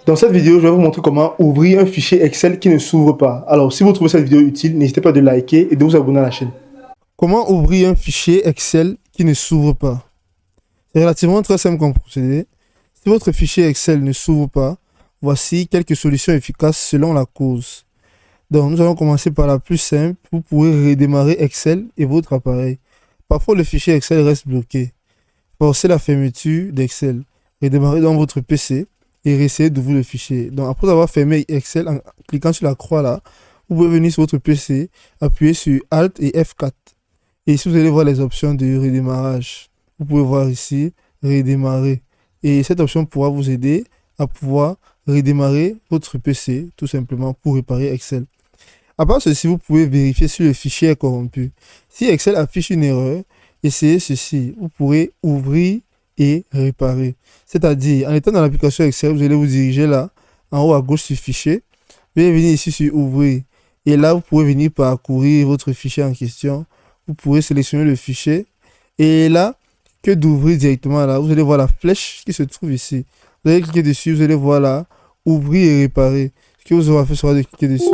Dans cette vidéo, je vais vous montrer comment ouvrir un fichier Excel qui ne s'ouvre pas. Alors, si vous trouvez cette vidéo utile, n'hésitez pas de liker et de vous abonner à la chaîne. Comment ouvrir un fichier Excel qui ne s'ouvre pas? C'est relativement très simple comme procédé. Si votre fichier Excel ne s'ouvre pas, voici quelques solutions efficaces selon la cause. Donc, nous allons commencer par la plus simple. Vous pouvez redémarrer Excel et votre appareil. Parfois, le fichier Excel reste bloqué. Forcez la fermeture d'Excel. Redémarrez dans votre PC et réessayez d'ouvrir le fichier. Donc, après avoir fermé Excel, en cliquant sur la croix là, vous pouvez venir sur votre PC, appuyer sur Alt et F4. Et ici, vous allez voir les options de redémarrage. Vous pouvez voir ici, redémarrer. Et cette option pourra vous aider à pouvoir redémarrer votre PC, tout simplement, pour réparer Excel. À part ceci, vous pouvez vérifier si le fichier est corrompu. Si Excel affiche une erreur, essayez ceci. Vous pourrez ouvrir et réparer. C'est-à-dire, en étant dans l'application Excel, vous allez vous diriger là, en haut à gauche sur fichier. Vous allez venir ici sur ouvrir. Et là, vous pouvez venir parcourir votre fichier en question. Vous pourrez sélectionner le fichier. Et là, que d'ouvrir directement là, vous allez voir la flèche qui se trouve ici. Vous allez cliquer dessus, vous allez voir là, ouvrir et réparer. Ce que vous aurez fait sera de cliquer dessus.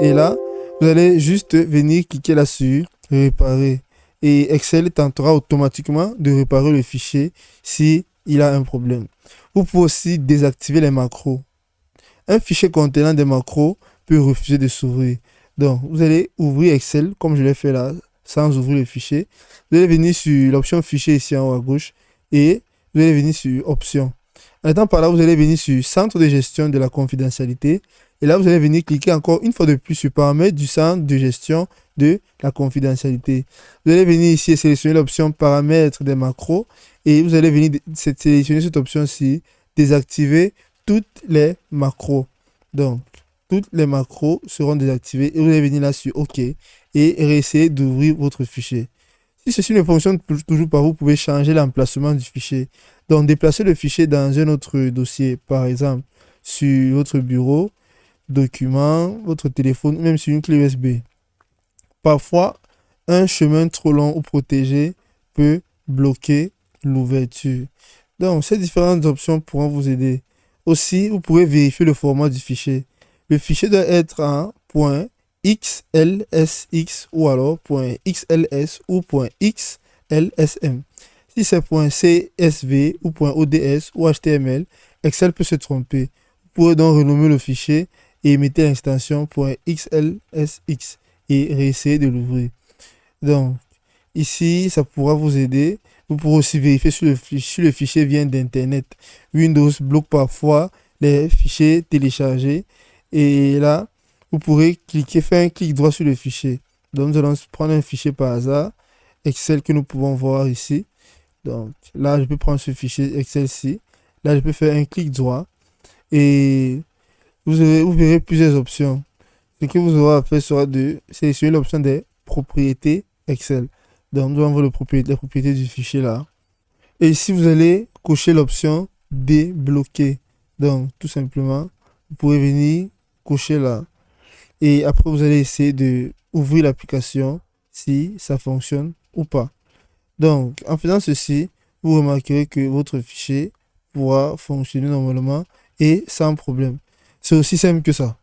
Et là, vous allez juste venir cliquer là sur réparer. Et Excel tentera automatiquement de réparer le fichier si il a un problème. Vous pouvez aussi désactiver les macros. Un fichier contenant des macros peut refuser de s'ouvrir. Donc, vous allez ouvrir Excel comme je l'ai fait là, sans ouvrir le fichier. Vous allez venir sur l'option fichier ici en haut à gauche et vous allez venir sur options. En étant par là, vous allez venir sur centre de gestion de la confidentialité. Et là, vous allez venir cliquer encore une fois de plus sur paramètres du centre de gestion de la confidentialité. Vous allez venir ici et sélectionner l'option paramètres des macros. Et vous allez venir sélectionner cette option-ci, désactiver toutes les macros. Donc, toutes les macros seront désactivées. Et vous allez venir là sur OK. Et réessayer d'ouvrir votre fichier. Si ceci ne fonctionne toujours pas, vous pouvez changer l'emplacement du fichier. Donc, déplacer le fichier dans un autre dossier, par exemple, sur votre bureau, document, votre téléphone, même sur une clé USB. Parfois, un chemin trop long ou protégé peut bloquer l'ouverture. Donc, ces différentes options pourront vous aider. Aussi, vous pourrez vérifier le format du fichier. Le fichier doit être en .xlsx ou alors .xls ou .xlsm. Si c'est .csv ou .ods ou HTML, Excel peut se tromper. Vous pourrez donc renommer le fichier et mettez l'extension .xlsx et réessayer de l'ouvrir. Donc, ici, ça pourra vous aider. Vous pourrez aussi vérifier si le fichier vient d'Internet. Windows bloque parfois les fichiers téléchargés. Et là, vous pourrez faire un clic droit sur le fichier. Donc, nous allons prendre un fichier par hasard. Excel que nous pouvons voir ici. Donc, là, je peux prendre ce fichier Excel-ci. Là, je peux faire un clic droit. Et vous verrez plusieurs options. Ce que vous aurez à faire sera de sélectionner l'option des propriétés Excel. Donc, nous allons voir les propriétés du fichier là. Et ici, vous allez cocher l'option débloquer. Donc, tout simplement, vous pouvez venir cocher là. Et après, vous allez essayer de ouvrir l'application si ça fonctionne ou pas. Donc, en faisant ceci, vous remarquerez que votre fichier pourra fonctionner normalement et sans problème. C'est aussi simple que ça.